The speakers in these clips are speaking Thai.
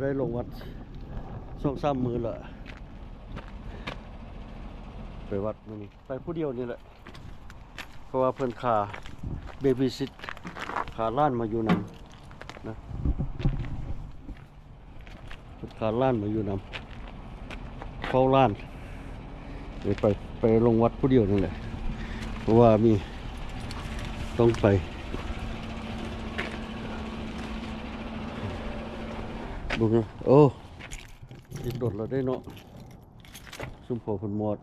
ได้ลงวัด2-3 มื้อละไปวัดมื้อนี้ไปผู้เดียวนี่แหละเพราะว่าเพิ่นขาเบบี้ซิตขาล้านมาอยู่นำนะเพิ่นขาล้านมาอยู่นำเฝ้าล้านเลยไปลงวัดผู้เดียวนั่นแหละเพราะว่ามีต้องไปบุกโอ้ยิดโดดเราได้เนาะซุ่มโผล่ผลหมด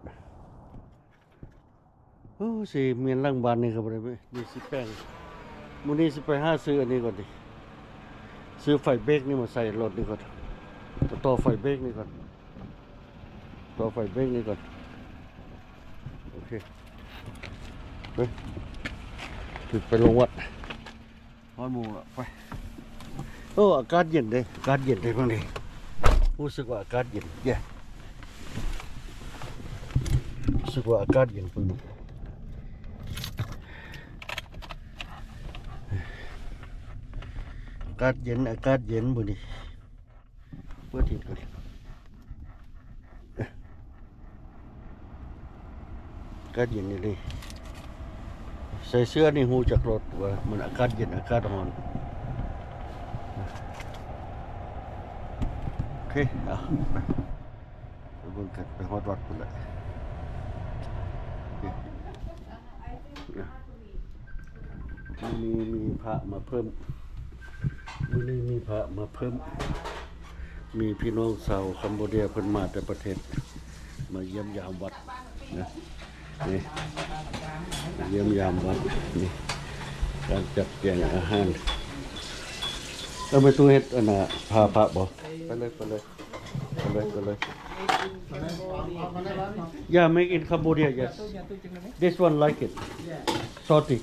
โอ้สิเมียนล่างบานนี่ครับอะไรไหมนี่สิแป้งมื้อนี้สิไปหาซื้ออันนี้ก่อนดิซื้อไฟเบรกนี่มาใส่รถนี่ก่อนต่อไฟเบรกนี่ก่อนต่อไฟเบรกนี่ก่อนโอเคไปลงวัดฮอดหมู่ละไปโอ้อากาศเย็นเลยอากาศเย็นเลยพวกนี้รู้สึกว่าอากาศเย็นแย่รู้สึกว่าอากาศเย็นพวกนี้อากาศเย็นพวกนี้เพื่อที่ก่อนอากาศเย็นนี่เลยใส่เสื้อนี่หูจากรถว่ามันอากาศเย็นอากาศร้อนโอเคไปบนกันไปฮอดวัดพุ่นแหละมีพระมาเพิ่มมื้อนี้มีพระมาเพิ่มมีพี่น้องชาวคัมโบเดียเพิ่นมาแต่ประเทศมาเยี่ยมยามวัดนะนี่เยี่ยมยามวัดนี่การจัดแจงอาหารแล้วไปตู้เฮ็ดอันน่ะพาพระบ่ไปเลย Yeah, make in Cambodia, yes. This one like it. Salty.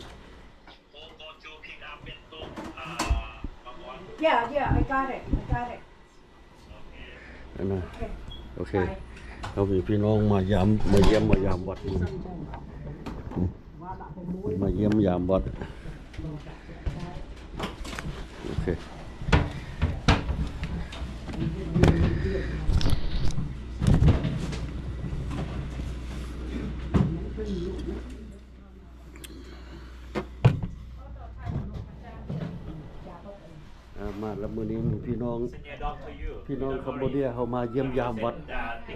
Yeah, I got it. Okay. เรามีพี่น้องมาเยี่ยมวัดนี่มาเยี่ยมยามวัดโอเคมาแล้วมื้อนี้มีพี่น้องคัมโบเดียเขามาเยี่ยมยามวัด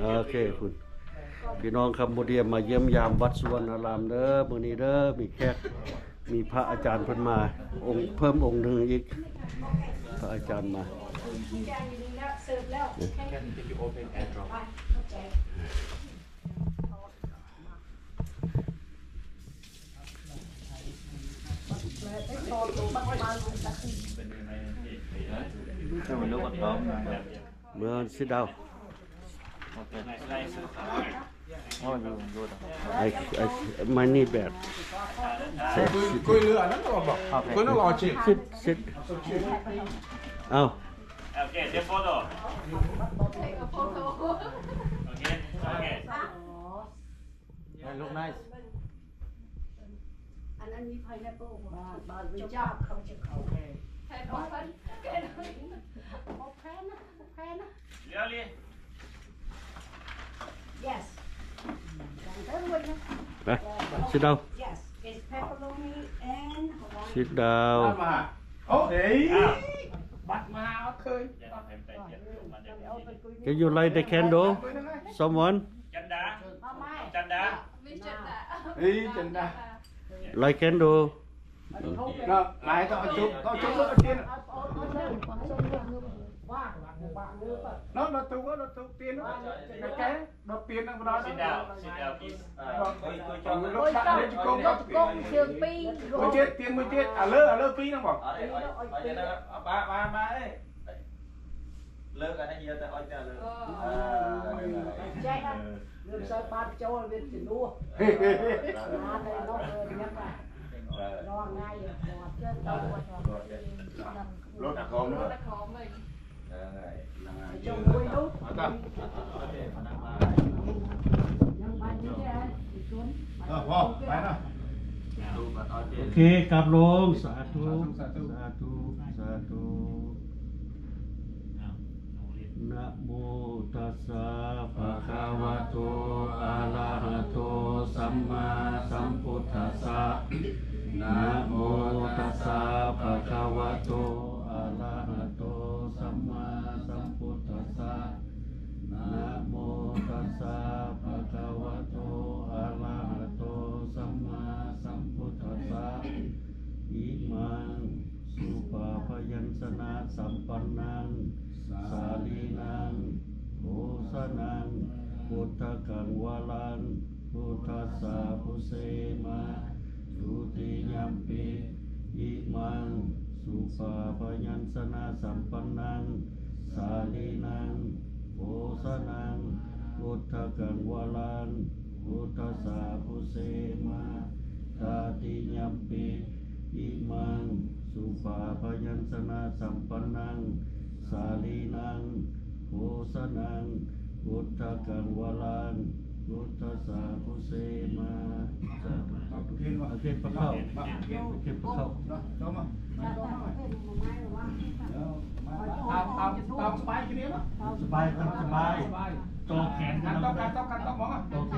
โอเคคุณพี่น้องคัมโบเดียมาเยี่ยมยามวัดสุวรรณารามเด้อมื้อนี้เด้อมีแขกมีพระอาจารย์เพิ่นมาองค์เพิ่มองค์หนึ่งอีกพระอาจารย์มาเมื่อsit down my knee bad คุยเรือนั้นก็บอกคุยนั่งรอชิม sit เอา Okay, take photo. Okay. look nice อันนั้นมี pineapple บาร์บีจ้าเขาจะเขาแพงโอแพนนะ Really? Yes ไป sit down Yes it's pepperoni and sit down มาโอ้เฮ้ยบัตรมาเคย Can you light the candle someone Chanda. เฮ้ยจันดา light candle ก็หลายต้องจุบต้องเตียนnó tụ tiền nó cái nó tiền nó đó Sit down, please. lúc đặt lên cho công trường pi mới chết tiền mới chết lơ phí nó bảo ba ấy lơ cái này nhiều tại oi lơ chạy được sai ba cho bên chỉ đua Hê hê hê nó nhắc là lo ngay rồi trên tàu lốt khóm nữa cho vui đúng phải nào โอเคกลับลงสาธุ นะโมตัสสะภะคะวะโตอะระหะโตสัมมาสัมพุทธัสสะนะโมตัสสะภะคะวะโตอะระหะโตสัมมาสัมพุทธัสสะนะโมตัสสะภะคะวะโตอะระหะโตสัมมาสัมพุทธัสสะอิมังสุปาพยัญชนะสัมปันนังสาลีนังโหสนังพุทธกังวาลังพุทธัสสะพุเสมาทุติยัมปิอิมังสุปาพยัญชนะสัมปันนังสาลีนังโหสนังพุทธกังวาลังพุทธัสสะพุเสมาตาติยัมปิอิมังสุปาพยัญชนะสัมปันนังสาลีนังโหสนังพุทธกังวาลังพุทธัสสะพุเสมาเก็บปะเข้าเก็บปะเข้า ตามสบายทีนี้เนาะ สบายครับสบาย โตแขนกันต้องมองอ่ะ โอเค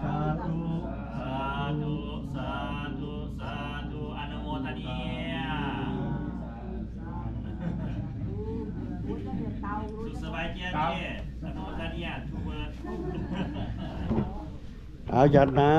สาธุ สาธุสาธุสาธุอนุโมทนีสุขสบายเจียนี่อนุโมทนีทุกเบอร์ เอาหยาดน้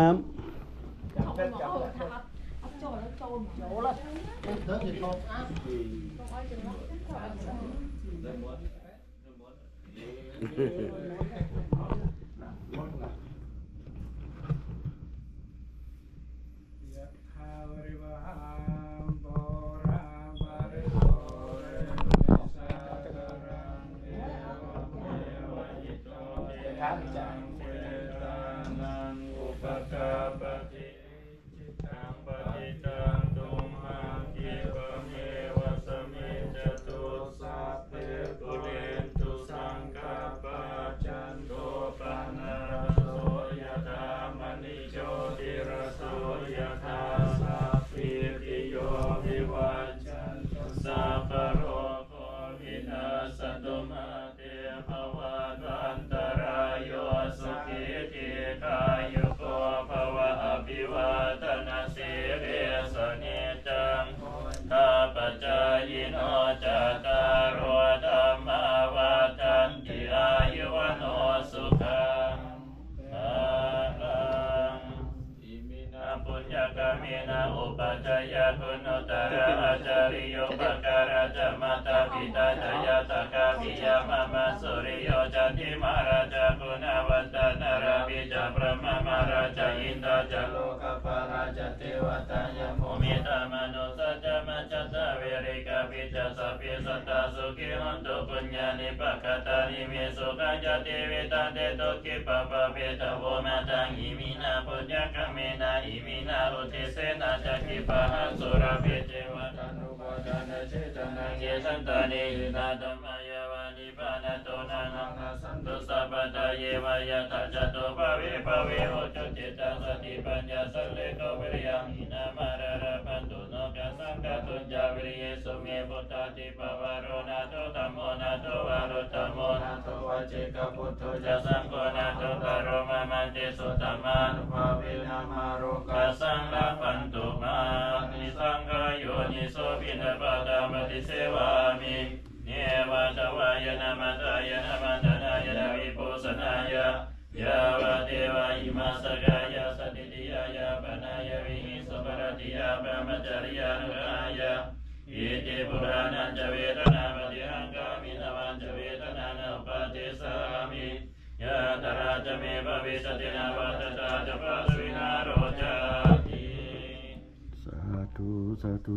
สาธุ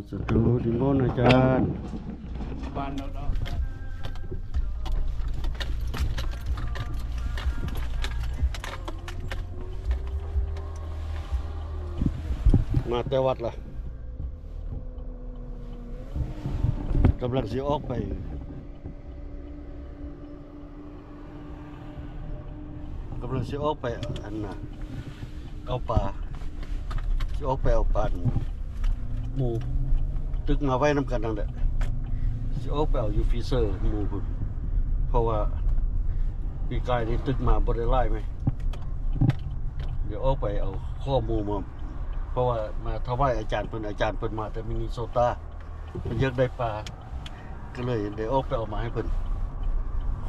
ดิมนต์อาจารย์ บ้านเรา มาแต่วัดล่ะกำลังสิออกไปอันน่ะเอาปลาสิออกไปเอาปลาหมูตึกมาไว้นำกันนั่นแหละสิออกไปเอาอยู่ฟรีเซอร์หมูพุ่น เพราะว่าปีกายนี่ตึกมาบ่ได้ไล่ไหมเดี๋ยวเอาไปเอาข้อมูลมาเพราะว่ามาถวายอาจารย์เพิ่นมาแต่มินนิโซตาเพิ่นอยากได้ปลาก็เลยเดี๋ยวเอาไปเอามาให้เพิ่น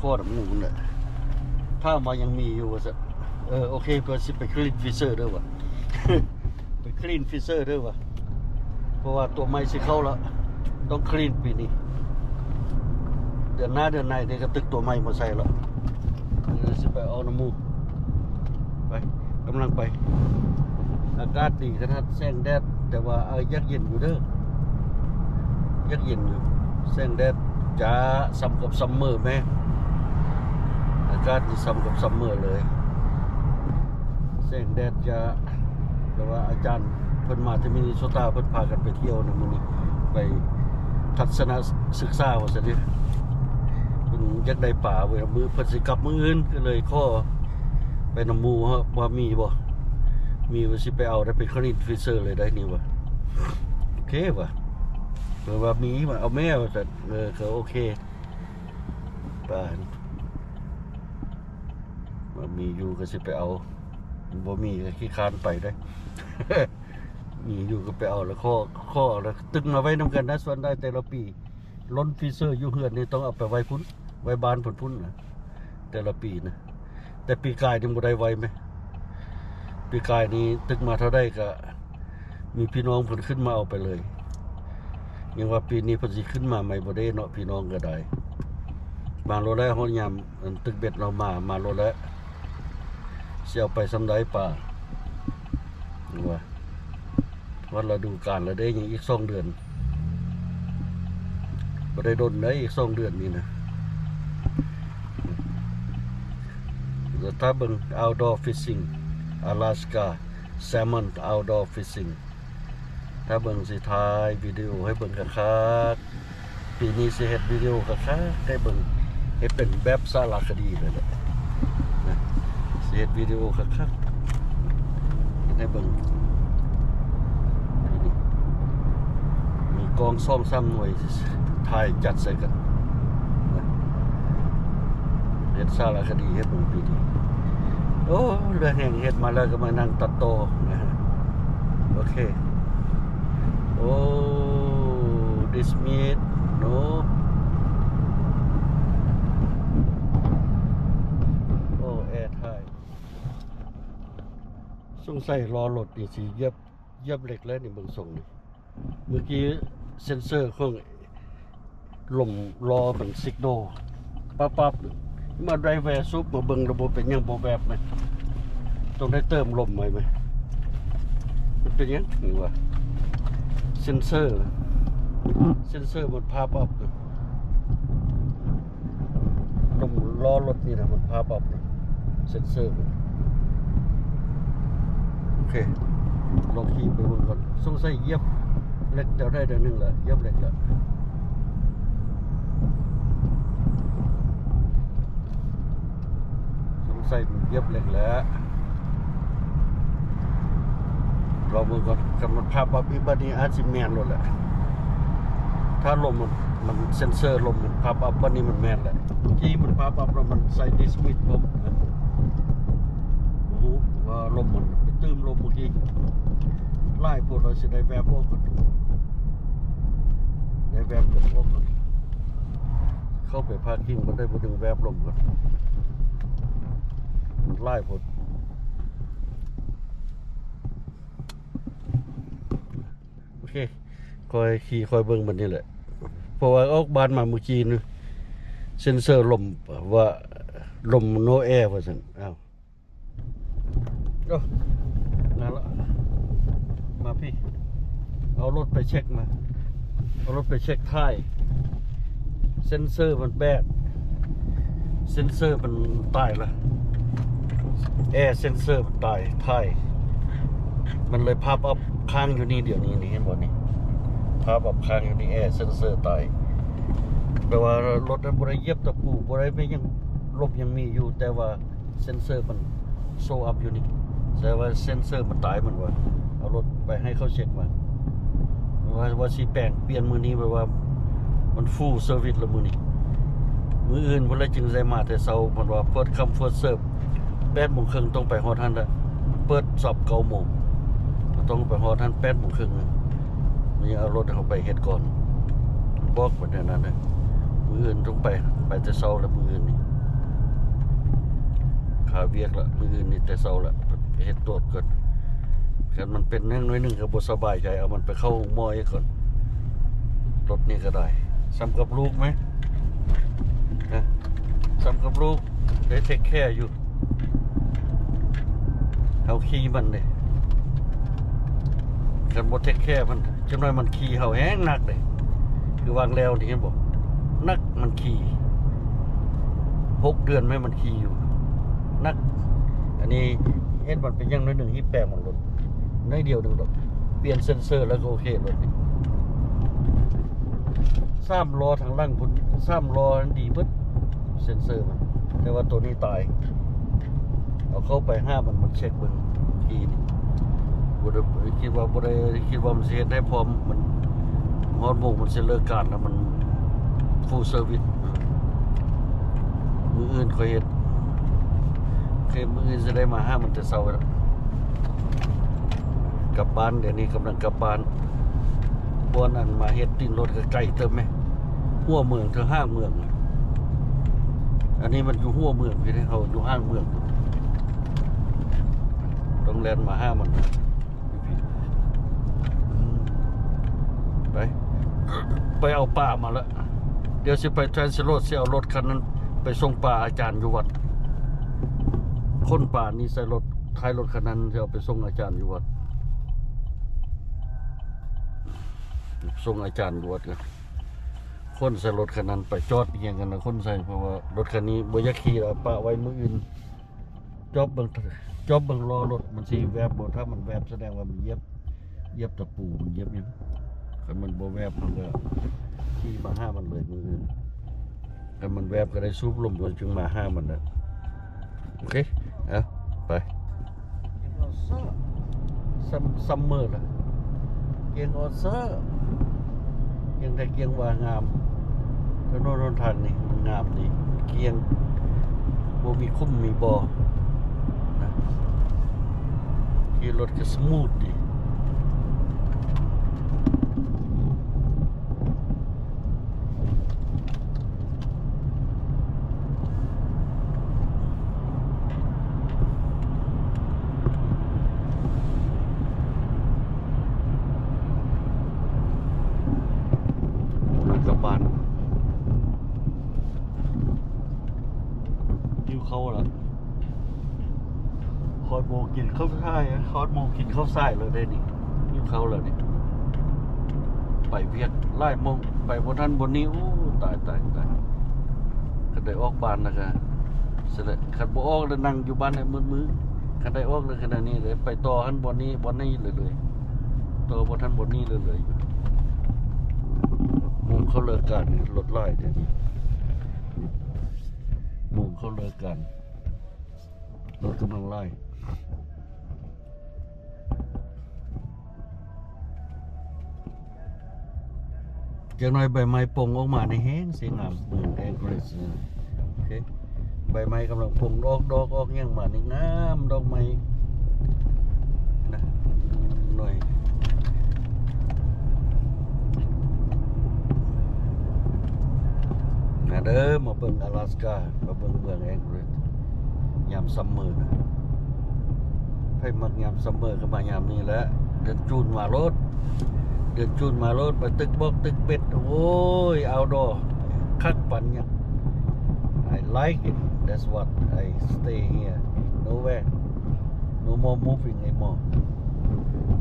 ข้อดำหมูนั่นแหละถ้ามายังมีอยู่ว่าซะโอเคเพิ่นสิไปคลีนฟิเซอร์เด้อว่ะ ไปคลีนฟิเซอร์เด้อว่ะเพราะว่าตัวไม้สิเข้าแล้วต้องคลีนปีนี้เดือนหน้าเดือนในเดี๋ยวก็ตึกตัวไม้มาใส่แล้วเดี๋ยวสิไปเอาน้ำมูกไปกำลังไปอากาศดีขนาดแสงแดดแต่ว่ายักเย็นอยู่เด้อยักเย็นอยู่แสงแดดจะซ้ำกับซัมเมอร์ไหมอากาศจะซ้ำกับซัมเมอร์เลยแสงแดดจะแต่ว่าอาจารย์เพิ่นมาที่มินนิโซตาเพิ่นพากันไปเที่ยวในมื้อนี้ไปทัศนศึกษาว่าซั่นดิเพิ่นอยากได้ป่าไว้มื้อเพิ่นสิกลับมื้ออื่นก็เลยขอไปนำหมู่ว่ามีบ่มีว่าสิไปเอาได้ไปคลีนฟิเซอร์เลยได้นี่ว่ะโอเคว่ะเผื่อว่ามีมาเอาแม่ว่าซั่นก็โอเคป่าว่ามีอยู่ก็สิไปเอาบ่มีก็ขี้คร้านไปได้ มีอยู่ก็ไปเอาแล้วข้อแล้วตึกเอาไว้นำกันนะส่วนได้แต่ละปีล้นฟิเซอร์อยู่เฮือนนี่ต้องเอาไปไว้พุ่นไว้บ้านพุ่นนะแต่ละปีนะแต่ปีกายนี่บ่ได้ไว้ไหมปีกายนี้ตึกมาเท่าได้ก็มีพี่น้องเพิ่นขึ้นมาเอาไปเลยยังว่าปีนี้เพิ่นสิขึ้นมาใหม่บ่ได้เนาะพี่น้องก็ได้บางโลแล้วฮอดยามตึกเบ็ดเรามาโลแล้วสิเอาไปสำไดป่าว่าวันเราดูการแล้วได้ยังอีก2 เดือนบ่ได้ดนได้อีก2 เดือนนี่นะแล้วถ้าเบิ่ง outdoor fishing Alaska salmon outdoor fishing ถ้าเบิ่งสิถ่ายวิดีโอให้เบิ่งคักๆปีนี้สิเฮ็ดวิดีโอคักๆให้เบิ่งให้เป็นแบบสารคดีเลยแหละนะสิเฮ็ดวิดีโอคักๆให้เบิ่งมีกอง2-3 หน่วยถ่ายจัดใส่กันนะเฮ็ดสารคดีให้เบิ่งปีนี้โอ้เรือแห่งเฮ็ดมาแล้วก็มานั่งตัดต่อนะฮะโอเคโอ้ this meat no โอ้แอร์ไทยสงสัยรอรถนี่สิเหยียบเหล็กแล้วนี่เบิ่งส่งนี่เมื่อกี้เซ็นเซอร์ของลมรอเหมือนซิกโนปั๊บมาไดรเวอร์ซุปมาเบิ่งระบบเป็นยังบ่แบบไหมต้องได้เติมลมไหมมันเป็นยังหรือว่าเซ็นเซอร์มันพาปั๊บลมล้อรถนี่นะมันพาปั๊บเซ็นเซอร์มันโอเคลองขี่ไปเบิ่งก่อนสงสัยเหยียบเหล็กเดี๋ยวได้เดือนนึงแหละเหยียบเหล็กแล้วใส่เย็บเหล็กแล้วรอมือก่อนกำลังภาพว่าอีบันนี้อาจจะแมนเลยแหละถ้าลมมันเซนเซอร์ลมมันภาพอัพบันนี้มันแมนแหละเมื่อกี้มันภาพอัพแล้วมันใส่ดิสมิทผมโอ้โหว่าลมมันไปตื้มลมเมื่อกี้ไล่พวกเราจะได้แบบโลกก่อนได้แบบกับโลกก่อนเข้าไปพากิ้งมันได้บดึงแบบลมก่อนไล่ผลโอเคคอยขี่คอยเบิ่งมันนี่แหละเพราะว่าออกบ้านมาเมื่อกี้นี่เซ็นเซอร์ลมว่าลมโนแอร์ว่าซั่นอ้าวนั่นละมาพี่เอารถไปเช็คมาเอารถไปเช็คท้ายเซ็นเซอร์มันแบดเซ็นเซอร์มันตายละแอร์เซนเซอร์ตายไทยมันเลยภาพอัพค้างอยู่นี่เดี๋ยวนี้นี่เห็นบ่นี่ภาพอัพค้างอยู่นี่แอร์เซนเซอร์ตายแปลว่ารถนั้นบ่ได้เหยียบตะปูบ่ได้ไม่ยังลบยังมีอยู่แต่ว่าเซนเซอร์มันโซอัพอยู่นี่แต่ว่าเซนเซอร์มันตายมันว่าเอารถไปให้เขาเช็คมาว่าสิแปลงเปลี่ยนมื้อนี้แปลว่ามันฟูลเซอร์วิสแล้วมื้อนี้ มื้ออื่นเพิ่นเลยจึงได้มาแต่เช้าเพิ่นว่าเปิดคำเฟิร์สเซิร์ฟ8:30นต้องไปฮอดหั่นน่ะเปิดสอบ9:00 นต้องไปฮอดหั่น8:30 นมีเอารถเข้าไปเฮ็ดก่อนบอกเพิ่นนั่นน่ะมื้ออื่นต้องไปแต่เช้าแล้วมื้ออื่นนี่ขาเวียกละมื้ออื่นนี่แต่เช้าละไปเฮ็ดตรวจก่อนคันมันเป็นแน่น้อยหนึงก็บ่สบายใจเอามันไปเข้าหม้ออีกก่อนรถนี่ก็ได้ซ้ำกับลูกไหมนะซ้ำกับลูกได้เทคแคร์อยู่เฮาขี่มันเด้คันบ่เทคแคร์มันจังน้อยมันขี่เฮาแฮงหนักเด้คือวางแล้วนี่เห็นบ่นักมันขี่6 เดือนแม่มันขี่อยู่นักอันนี้เฮ็ดมันเป็นอย่างน้อยหนึงที่แปลงมันรถน้อยเดียวนึงดอกเปลี่ยนเซ็นเซอร์แล้วก็โอเครถนี่3 ล้อทางล่างพุ่น3 ล้อดีเบิดเซ็นเซอร์มันแต่ว่าตัวนี้ตายเอาเข้าไป5มันเช็คเบิ่งขี่นี่บ่ได้คิดว่ามันสิเฮ็ดได้พร้อมมันฮอดโมงมันสิเลิกการแล้วมันฟูลเซอร์วิสมื้ออื่นค่อยเฮ็ดมื้ออื่นจะได้มา5มันแต่เช้าแล้วกลับบ้านเดี๋ยวนี้กำลังกลับบ้านบอนอันมาเฮ็ดตินรถก็ไกลเติมไหมหัวเมืองถึงห้างเมืองอันนี้มันอยู่หัวเมืองพี่เขาอยู่ห้างเมืองต้องแล่นมา5มันไปเอาป่ามาแล้วเดี๋ยวสิไปทรานซิโรดสิเอารถคันนั้นไปส่งป่าอาจารย์อยู่วัดคนป่านี่ใส่รถท้ายรถคันนั้นจะเอาไปส่งอาจารย์อยู่วัดส่งอาจารย์อยู่วัดกันคนใส่รถคันนั้นไปจอดเอียงกันนะคนใส่เพราะว่ารถคันนี้บ่อยากขี่แล้วป่าไว้มื้ออื่นจอบเบิ่งล้อรถมันสิแวบบ่ถ้ามันแวบแสดงว่ามันเหยียบตะปูมันเหยียบหยังคันมันบ่แวบมันก็ขี่มา5มันเลยมื้ออื่นคันมันแวบก็ได้สูบลมจึงมา5มันน่ะโอเคเอาไปซัมเมอร์ล่ะเกียงออเซอร์ยังได้เกียงว่างามแล้วโน่นทางนี่มันงามดีเกียงบ่มีคุ้มมีบ่อนะขี่รถก็สมูทดีเขาล่ะคอดโมกินข้าวซ่ายคอดโมกินข้าวซ่ายเลยได้นี่ยิ่งเขาเลยนี่ไปเวียดไล่มงไปบนท่านบนนี้โอ้ตายคันได้ออกบ้านนะกันเสร็จคันบ่ออกแล้วนั่งอยู่บ้านในมือคันได้ออกเลยขนาดนี้เลยไปต่อท่านบนนี้เลยต่อบนท่านบนนี้เลยมงเขาเลิกกันรถไล่เดี๋ยวนี้มุงเขาเลิกกันรถกำลังไล่จากหน่อยใบไม้ปงออกมาในแห้งเสียงงามเมืองแองเกรสโอเคใบไม้กำลังปงดอกออกยังมาในงามดอกไม้นะหน่อยนะเด้อมาเบิ่งอลาสกามาเบิ่งเมืองแองเกรสยามซัมเมอร์นะให้มักยามซัมเมอร์ก็มายามนี้แหละเดินจูนมารถไปตึกบอกตึกเป็ดโอ้ยเอาดอคักปันเนี่ย I like it that's what I stay here nowhere no more moving anymore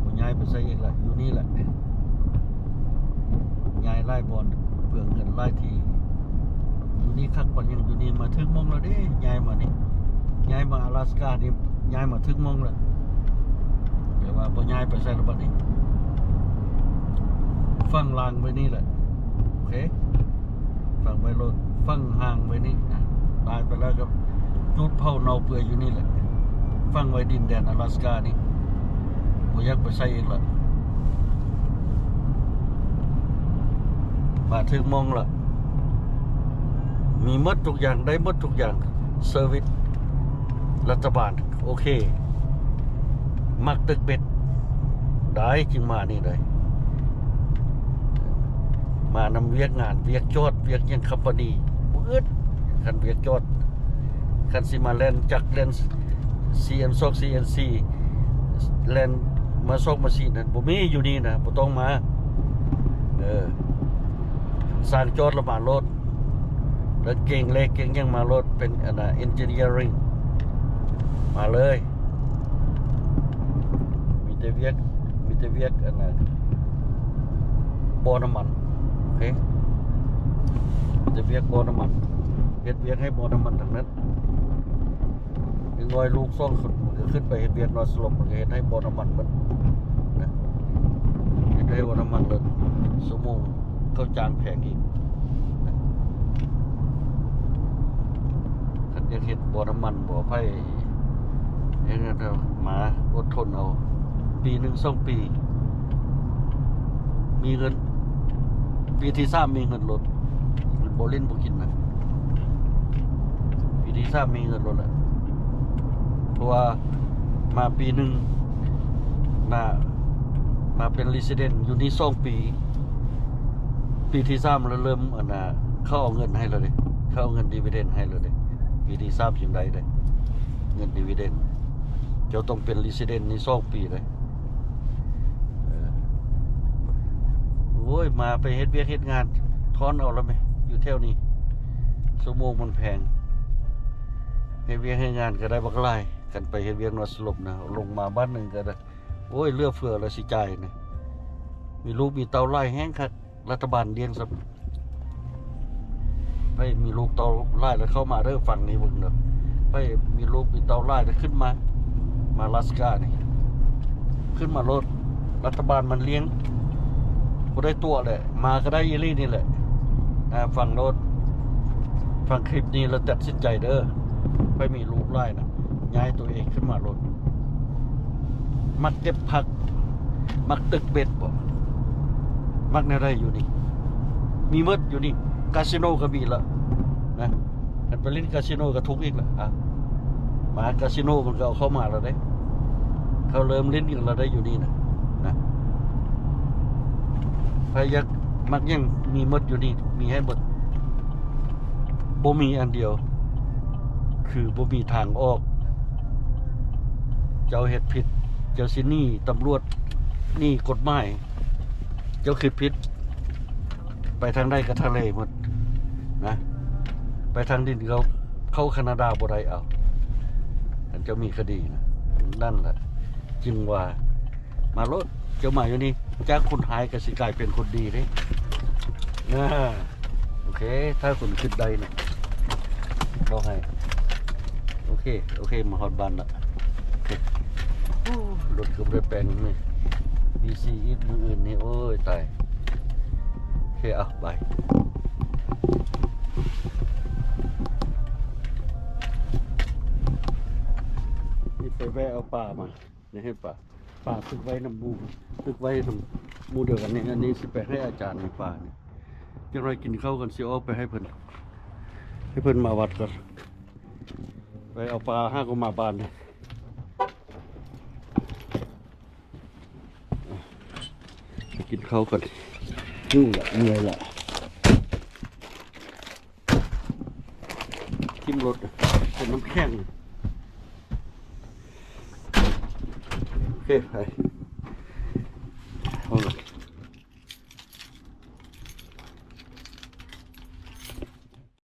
กูย้ายไปใส่อีกละอยู่นี่แหละย้ายไล่บอลเปลืองเงินไล่ทีอยู่นี่คักปันยังอยู่นี่มาถึงมงแล้วดิย้ายมานี่ย้ายมาอลาสกานี่ย้ายมาถึงมงแล้วแต่ว่าพอย้ายไปใส่ระเบิดนี่ฟังลางไว้นี่แหละโอเคฟังไว้รถฟังห่างไว้นี่ตายไปแล้วก็จุดเผาเนาเปื่อยอยู่นี่แหละฟังไว้ดินแดนอลาสกานี่บ่อยากไปใส่อีกละมาถึงมองละ มีหมดทุกอย่างได้หมดทุกอย่างเซอร์วิสรัฐบาลโอเคมักตึกเบ็ดได้จึงมานี่เลยมานำเวียกงานเวียกจอดเวียกยังคัมปานีอึดคันเวียกจอดคันสิมาแลนจากแลน CN2 CNC แลนมาซอกมาซีนั่นบ่มีอยู่นี่นะบ่ต้องมาสร้างจอดละมารถแล้วเก่งเล็กเก่งยังมารถเป็นengineering มาเลยมีแต่เวียกบ่อน้ำมันโอเคมีแต่เวียกบ่อน้ำมันเฮ็ดเวียกให้บ่อน้ำมันทั้งนั้นอีกหน่อยลูก2คนมันก็ขึ้นไปเฮ็ดเวียกนอนสลบมันก็เฮ็ดให้บ่อน้ำมันมันนะเฮ็ดให้บ่อน้ำมันเลยชั่วโมงเขาจ้างแพงอีกนะคันจะเฮ็ดบ่อน้ำมันบ่อไผเฮ็ดให้มาอดทนเอาปี1 2 ปีมีเงินปีที่3มีเงินลดบ่เล่นบ่กินนะปีที่3มีเงินลดแหละเพราะว่ามาปีหนึ่งมาเป็น resident อยู่นี่2 ปีปีที่3แล้วเริ่มเข้าเอาเงินให้แล้วเด้เข้าเอาเงิน dividend ให้แล้วเด้ปีที่3จังได๋เด้เงิน dividend เจ้าต้องเป็น resident นี่2 ปีเลยโอ้ยมาไปเฮ็ดเวียกเฮ็ดงานทอนเอาแล้วไหมอยู่แถวนี้ชั่วโมงมันแพงเฮ็ดเวียกเฮ็ดงานก็ได้บักหลายกันไปเฮ็ดเวียกนอนสลบนะลงมาบ้านหนึงก็ได้โอ้ยเหลือเฟือแล้วสิจ่ายนะมีลูกมีเตาไล่แห้งคักรัฐบาลเลี้ยงซับไปมีลูกเตาไล่แล้วเข้ามาเด้อฝั่งนี้เบิ่งเด้อไปมีลูกมีเตาไล่แล้วขึ้นมาลาสกานี่ขึ้นมารถรัฐบาลมันเลี้ยงบ่ได้ตัวแหละมาก็ได้อีหลีนี่แหละฟังโน้ตฟังคลิปนี้แล้วตัดสินใจเด้อไปมีลูกไล่นะย้ายตัวเองขึ้นมารถมักเก็บผักมักตึกเบ็ดบ่มักแนวใดอยู่นี่มีหมดอยู่นี่คาสิโนก็มีละนะกันไปเล่นคาสิโนก็ทุกอีกละมาคาสิโนมันก็เอาเข้ามาแล้วเด้เขาเริ่มเล่นอีกแล้วได้อยู่นี่นะพยักมักยังมีหมดอยู่นี่มีให้หมดบ่มีอันเดียวคือบ่มีทางออกเจ้าเฮ็ดผิดเจ้าสิหนี่ตำรวจนี่กฎหมายเจ้าคิดผิดไปทางใดก็ทะเลหมดนะไปทางดินเขาแคนาดาบ่ได้เอาอันเจ้ามีคดีนะนั่นแหละจึงว่ามารถเจ้ามาอยู่นี่จากคนหายก็สิกลายเป็นคนดีเด้นะโอเคถ้าคุณคิดได้นะบอกให้โอเคมาฮอดบ้านละโอเครถเกือบได้แปลงนี่BCอีกมืออื่นนี่โอ้ยตายโอเคเอาไปนี่ไปแวะเอาป่ามาเนี่ยให้ป่าตึกไว้น้ำมูตึกไว้น้ำมูเดียวกันนี่อันนี้สิไปให้อาจารย์ในป่านี่จะไรกินข้าวกันสิออกไปให้เพิ่นมาวัดก่อนไปเอาปลาห้าก็มาบ้านนี่กินข้าวกันยุ่งละเหนื่อยละทิ่มรถเป็นน้ำแข็งโอเคไป